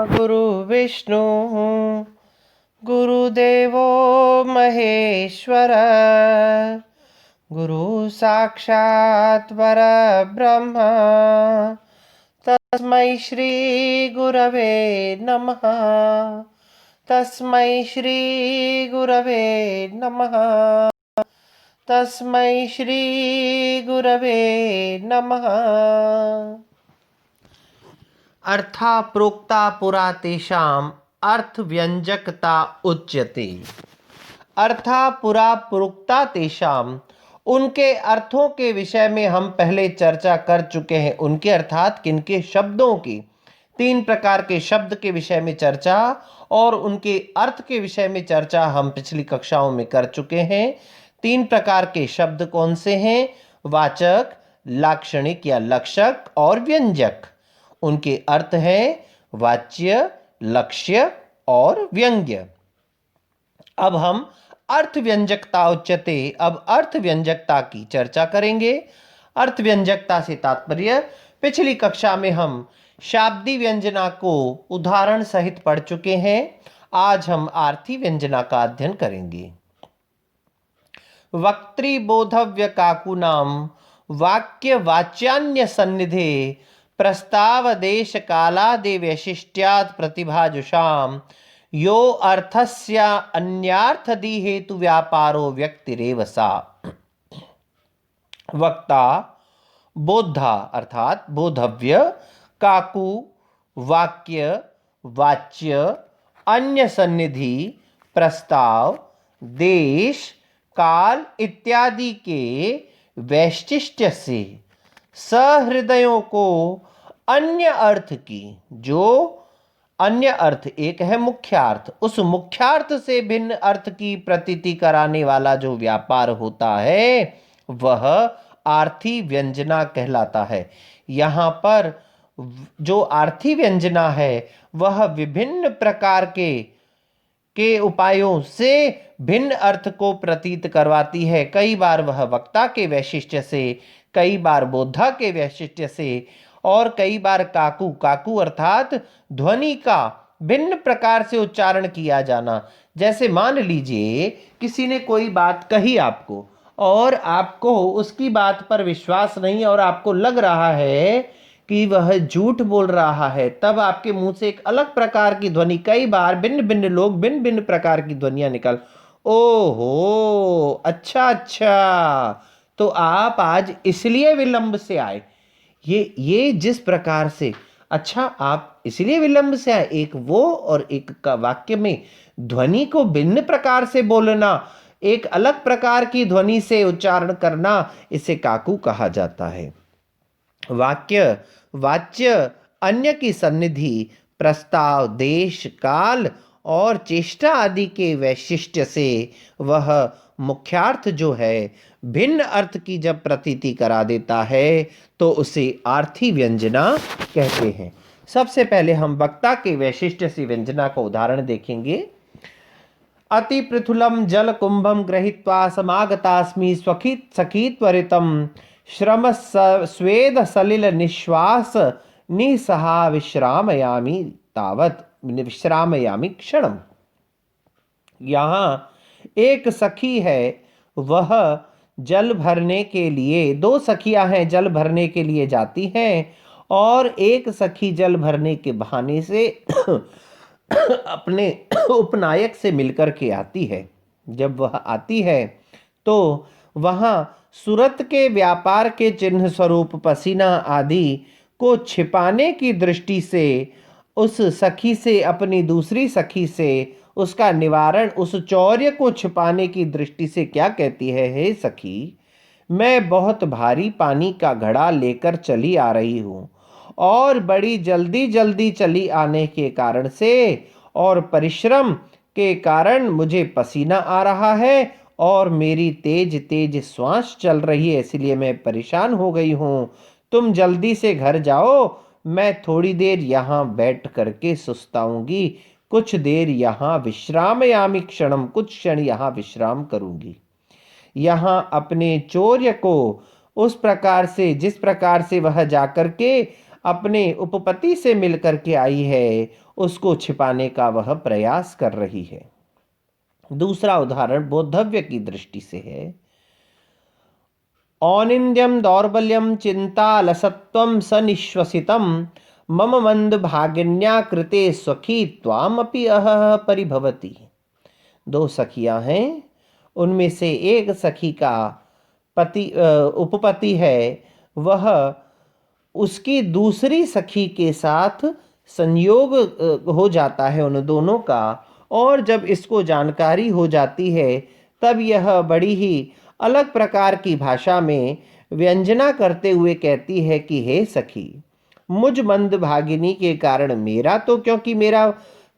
गुरु विष्णु गुरुदेवो महेश्वर गुरु साक्षात् परब्रह्म तस्मै श्री गुरवे नमः। तस्मै श्री गुरवे नमः। तस्मै श्री गुरवे नमः। अर्था प्रोक्ता पुरा तेषाम् अर्थ व्यंजकता उच्यते। अर्था पुरा प्रोक्ता तेषाम्, उनके अर्थों के विषय में हम पहले चर्चा कर चुके हैं। उनके अर्थात किनके? शब्दों की। 3 प्रकार के शब्द के विषय में चर्चा और उनके अर्थ के विषय में चर्चा हम पिछली कक्षाओं में कर चुके हैं। 3 प्रकार के शब्द कौन से हैं? वाचक, लाक्षणिक या लक्षक और व्यंजक। उनके अर्थ हैं वाच्य, लक्ष्य और व्यंग्य। अब हम अर्थ व्यंजकता उच्यते, अब अर्थ व्यंजकता की चर्चा करेंगे। अर्थ व्यंजकता से तात्पर्य, पिछली कक्षा में हम शाब्दी व्यंजना को उदाहरण सहित पढ़ चुके हैं। आज हम आर्थी व्यंजना का अध्ययन करेंगे। वक्तृबोधव्य काकुनाम वाक्य वाच्यान्य सन्निधे प्रस्ताव देश कालादि वैशिष्ट्यात् प्रतिभाजुषाम यो अर्थस्य अन्यार्थदि हेतु व्यापारो व्यक्तिरेव सा। वक्ता, बोधा अर्थात बोधव्य, काकु वाक्य, वाच्य, अन्य सन्निधि, प्रस्ताव, देश, काल इत्यादि के वैशिष्ट्य से सहृदयों को अन्य अर्थ की, जो अन्य अर्थ एक है मुख्यार्थ, उस मुख्यार्थ से भिन्न अर्थ की प्रतीति कराने वाला जो व्यापार होता है वह आर्थी व्यंजना कहलाता है। यहाँ पर जो आर्थी व्यंजना है वह विभिन्न प्रकार के उपायों से भिन्न अर्थ को प्रतीत करवाती है। कई बार वह वक्ता के वैशिष्ट्य से, कई बार बोधा के वैशिष्ट्य से और कई बार काकू, काकू अर्थात ध्वनि का भिन्न प्रकार से उच्चारण किया जाना। जैसे मान लीजिए किसी ने कोई बात कही आपको और आपको उसकी बात पर विश्वास नहीं और आपको लग रहा है कि वह झूठ बोल रहा है, तब आपके मुंह से एक अलग प्रकार की ध्वनि, कई बार भिन्न भिन्न लोग भिन्न भिन्न प्रकार की ध्वनियां निकल, ओहो अच्छा अच्छा, तो आप आज इसलिए विलंब से आए। ये जिस प्रकार से, अच्छा आप इसलिए विलंब से आए, एक वो और एक का वाक्य में ध्वनि को भिन्न प्रकार से बोलना, एक अलग प्रकार की ध्वनि से उच्चारण करना, इसे काकू कहा जाता है। वाक्य, वाच्य, अन्य की सन्निधि, प्रस्ताव, देश, काल और चेष्टा आदि के वैशिष्ट्य से वह मुख्यार्थ जो है भिन्न अर्थ की जब प्रतीति करा देता है तो उसे आर्थी व्यंजना कहते हैं। सबसे पहले हम वक्ता के वैशिष्ट्य से व्यंजना का उदाहरण देखेंगे। अति पृथुलम जल कुंभम गृहीत्वा समागतास्मि सखी त्वरितम श्रम स्वेद सलिल निश्वास निसहा विश्रामयामि तावत विश्रामयामि क्षणम। यहाँ एक सखी है, वह जल भरने के लिए, 2 सखियां हैं, जल भरने के लिए जाती हैं और एक सखी जल भरने के बहाने से अपने उपनायक से मिलकर के आती है। जब वह आती है तो वहाँ सूरत के व्यापार के चिन्ह स्वरूप पसीना आदि को छिपाने की दृष्टि से उस सखी से, अपनी दूसरी सखी से उसका निवारण, उस चौर्य को छिपाने की दृष्टि से क्या कहती है, हे सखी, मैं बहुत भारी पानी का घड़ा लेकर चली आ रही हूँ और बड़ी जल्दी जल्दी चली आने के कारण से और परिश्रम के कारण मुझे पसीना आ रहा है और मेरी तेज तेज श्वास चल रही है, इसलिए मैं परेशान हो गई हूँ। तुम जल्दी से घर जाओ, मैं थोड़ी देर यहाँ बैठ करके सुस्ताऊंगी, कुछ देर यहाँ विश्रामयामि क्षणम, कुछ क्षण यहाँ विश्राम करूंगी। यहाँ अपने चौर्य को उस प्रकार से, जिस प्रकार से वह जाकर के अपने उपपति से मिलकर के आई है उसको छिपाने का वह प्रयास कर रही है। दूसरा उदाहरण बोद्धव्य की दृष्टि से है। औनिन्द्यं दौर्बल्यं चिन्तालसत्वं सनिश्वसितं मम मंद भागिन्या कृते सखी त्वामपि अहह परिभवति। दो सखियां हैं, उनमें से एक सखी का उपपति है, वह उसकी दूसरी सखी के साथ संयोग हो जाता है उन दोनों का, और जब इसको जानकारी हो जाती है तब यह बड़ी ही अलग प्रकार की भाषा में व्यंजना करते हुए कहती है कि हे सखी, मुझ मंद भागिनी के कारण मेरा तो, क्योंकि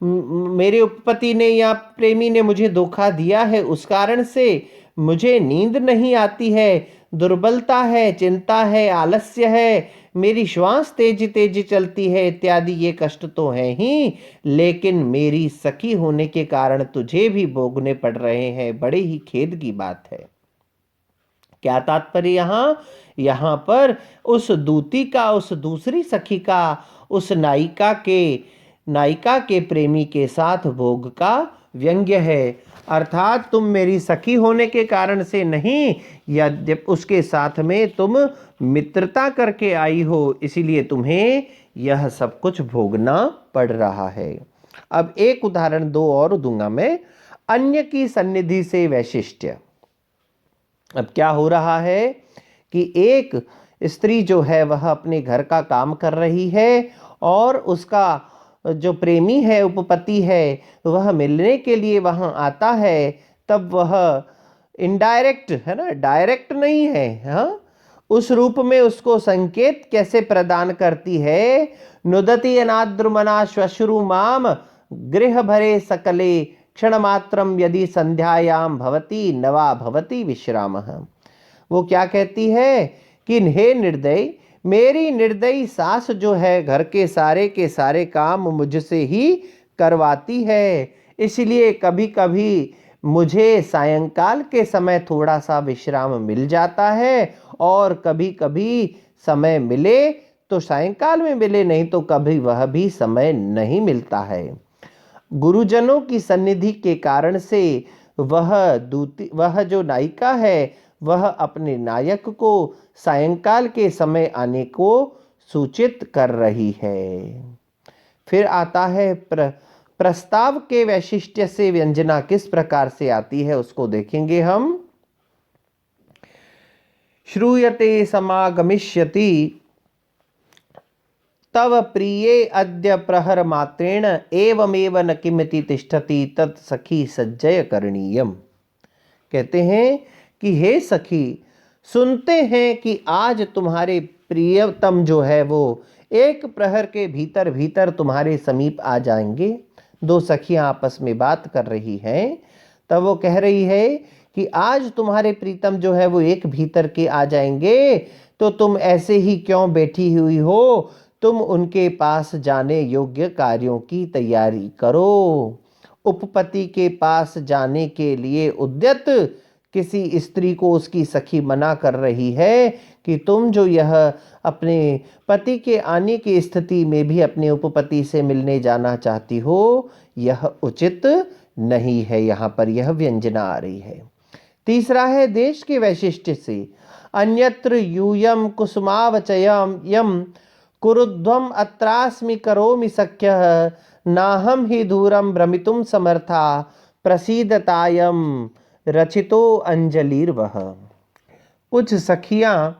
मेरे उपपति ने या प्रेमी ने मुझे धोखा दिया है, उस कारण से मुझे नींद नहीं आती है, दुर्बलता है, चिंता है, आलस्य है, मेरी श्वास तेज तेज चलती है इत्यादि ये कष्ट तो हैं ही, लेकिन मेरी सखी होने के कारण तुझे भी भोगने पड़ रहे हैं। बड़े ही खेद की बात है। क्या तात्पर्य यहाँ पर उस दूती का, उस दूसरी सखी का, उस नायिका के प्रेमी के साथ भोग का व्यंग्य है। अर्थात तुम मेरी सखी होने के कारण से नहीं, या जब उसके साथ में तुम मित्रता करके आई हो, इसीलिए तुम्हें यह सब कुछ भोगना पड़ रहा है। अब एक उदाहरण दो और दूंगा मैं, अन्य की सन्निधि से वैशिष्ट्य। अब क्या हो रहा है कि एक स्त्री जो है वह अपने घर का काम कर रही है, और उसका जो प्रेमी है, उपपति है, वह मिलने के लिए वहां आता है, तब वह इनडायरेक्ट है ना, डायरेक्ट नहीं है, हाँ, उस रूप में उसको संकेत कैसे प्रदान करती है, नुदति अनाद्रुमना श्वश्रु माम गृह भरे सकले क्षण मात्रम यदि संध्यायाम भवती नवा भवती विश्रामः। वो क्या कहती है कि हे निर्दयी, मेरी निर्दयी सास जो है घर के सारे काम मुझसे ही करवाती है, इसलिए कभी कभी मुझे सायंकाल के समय थोड़ा सा विश्राम मिल जाता है, और कभी कभी समय मिले तो सायंकाल में मिले, नहीं तो कभी वह भी समय नहीं मिलता है। गुरुजनों की सन्निधि के कारण से वह जो नायिका है वह अपने नायक को सायंकाल के समय आने को सूचित कर रही है। फिर आता है प्रस्ताव के वैशिष्ट्य से व्यंजना किस प्रकार से आती है उसको देखेंगे हम। श्रूयते समागमिष्यति तव प्रिये अद्य प्रहर मात्रेण एवमेव न किमिति तिष्ठति तत् सखी सज्जय करणीयम। कहते हैं कि हे सखी, सुनते हैं कि आज तुम्हारे प्रियतम जो है वो एक प्रहर के भीतर भीतर तुम्हारे समीप आ जाएंगे। दो सखियां आपस में बात कर रही हैं, तब वो कह रही है कि आज तुम्हारे प्रीतम जो है वो एक भीतर के आ जाएंगे, तो तुम ऐसे ही क्यों बैठी हुई हो, तुम उनके पास जाने योग्य कार्यों की तैयारी करो। उपपति के पास जाने के लिए उद्यत किसी स्त्री को उसकी सखी मना कर रही है कि तुम जो यह अपने पति के आने की स्थिति में भी अपने उपपति से मिलने जाना चाहती हो, यह उचित नहीं है। यहाँ पर यह व्यंजना आ रही है। तीसरा है देश के वैशिष्ट्य से, अन्यत्र यूयम कुसुमावचयम यम कुरुध्वम अत्रास्मि करोमि सख्यः नाहम ही दूरम भ्रमितुम समर्था प्रसीदतायम रचितो अंजलिर्वह। कुछ सखियां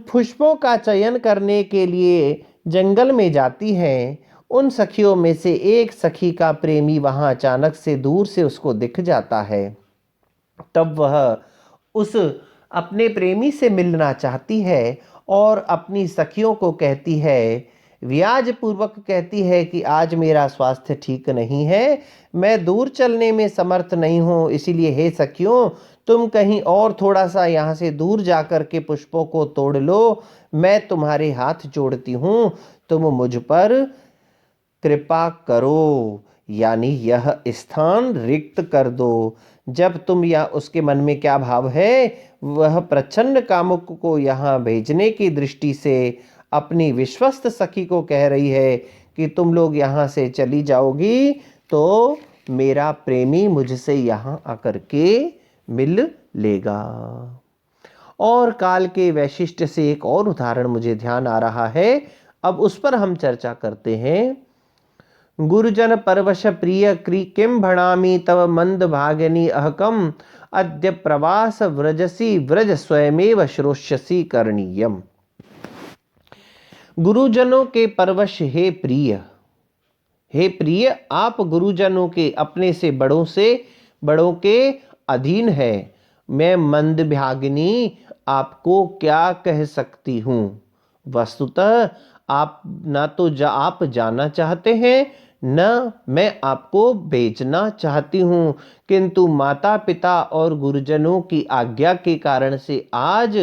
पुष्पों का चयन करने के लिए जंगल में जाती हैं। उन सखियों में से एक सखी का प्रेमी वहां अचानक से दूर से उसको दिख जाता है, तब वह उस अपने प्रेमी से मिलना चाहती है और अपनी सखियों को कहती है, व्याज पूर्वक कहती है कि आज मेरा स्वास्थ्य ठीक नहीं है, मैं दूर चलने में समर्थ नहीं हूँ, इसीलिए हे सखियों, तुम कहीं और थोड़ा सा यहाँ से दूर जाकर के पुष्पों को तोड़ लो, मैं तुम्हारे हाथ जोड़ती हूँ, तुम मुझ पर कृपा करो, यानी यह स्थान रिक्त कर दो। जब तुम या उसके मन में क्या भाव है, वह प्रचंड कामुक को यहाँ भेजने की दृष्टि से अपनी विश्वस्त सखी को कह रही है कि तुम लोग यहाँ से चली जाओगी तो मेरा प्रेमी मुझसे यहाँ आकर के मिल लेगा। और काल के वैशिष्ट्य से एक और उदाहरण मुझे ध्यान आ रहा है, अब उस पर हम चर्चा करते हैं। गुरुजन परवश प्रिय किम भणामि तव मंद भागिनी अहकम अद्य प्रवास व्रजसी व्रज स्वयमेव श्रोष्यसि करणीयम। गुरुजनों के परवश हे प्रिय आप गुरुजनों के अपने से बड़ों के अधीन है। मैं मंदभागिनी आपको क्या कह सकती हूँ। वस्तुतः आप ना तो आप जाना चाहते हैं न मैं आपको बेचना चाहती हूँ, किंतु माता पिता और गुरुजनों की आज्ञा के कारण से आज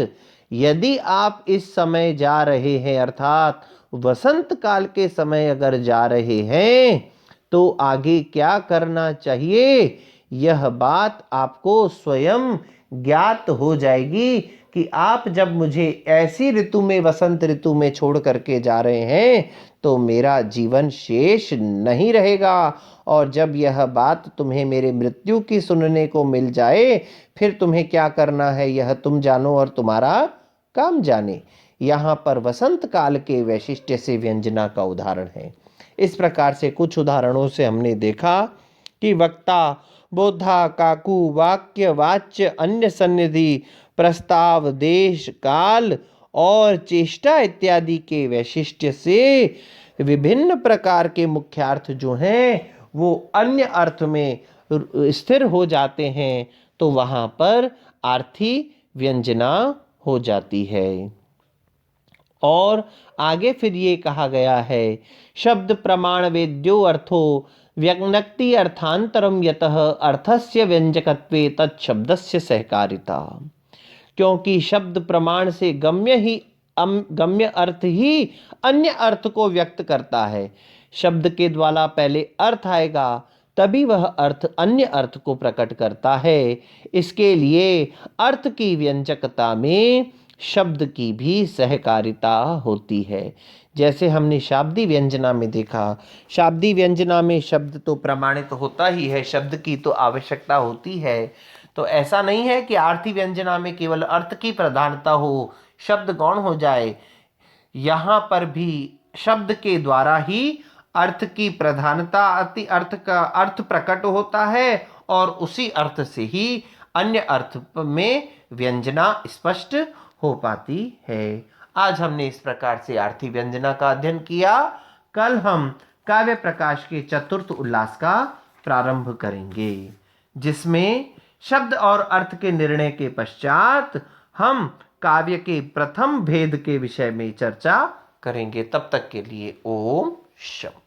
यदि आप इस समय जा रहे हैं, अर्थात वसंत काल के समय अगर जा रहे हैं, तो आगे क्या करना चाहिए यह बात आपको स्वयं ज्ञात हो जाएगी कि आप जब मुझे ऐसी ऋतु में, वसंत ऋतु में छोड़ करके जा रहे हैं तो मेरा जीवन शेष नहीं रहेगा। और जब यह बात तुम्हें मेरे मृत्यु की सुनने को मिल जाए, फिर तुम्हें क्या करना है यह तुम जानो और तुम्हारा काम जाने। यहाँ पर वसंत काल के वैशिष्ट्य से व्यंजना का उदाहरण है। इस प्रकार से कुछ उदाहरणों से हमने देखा कि वक्ता, बोधा, काकू, वाक्य, वाच्य, अन्य सन्निधि, प्रस्ताव, देश, काल और चेष्टा इत्यादि के वैशिष्ट्य से विभिन्न प्रकार के मुख्यार्थ जो हैं वो अन्य अर्थ में स्थिर हो जाते हैं, तो वहाँ पर आर्थी व्यंजना हो जाती है। और आगे फिर ये कहा गया है, शब्द प्रमाण वेद्यो अर्थो व्यक्नक्ति अर्थांतरम यतः अर्थस्य व्यंजकत्वे तत्शब्दस्य सहकारिता। क्योंकि शब्द प्रमाण से गम्य अर्थ ही अन्य अर्थ को व्यक्त करता है। शब्द के द्वारा पहले अर्थ आएगा, तभी वह अर्थ अन्य अर्थ को प्रकट करता है। इसके लिए अर्थ की व्यंजकता में शब्द की भी सहकारिता होती है। जैसे हमने शाब्दी व्यंजना में देखा, शाब्दी व्यंजना में शब्द तो प्रमाणित होता ही है, शब्द की तो आवश्यकता होती है। तो ऐसा नहीं है कि आर्थी व्यंजना में केवल अर्थ की प्रधानता हो, शब्द गौण हो जाए। यहाँ पर भी शब्द के द्वारा ही अर्थ की प्रधानता, अर्थ प्रकट होता है और उसी अर्थ से ही अन्य अर्थ में व्यंजना स्पष्ट हो पाती है। आज हमने इस प्रकार से आर्थी व्यंजना का अध्ययन किया। कल हम काव्य प्रकाश के चतुर्थ उल्लास का प्रारंभ करेंगे, जिसमें शब्द और अर्थ के निर्णय के पश्चात हम काव्य के प्रथम भेद के विषय में चर्चा करेंगे। तब तक के लिए ओम शम।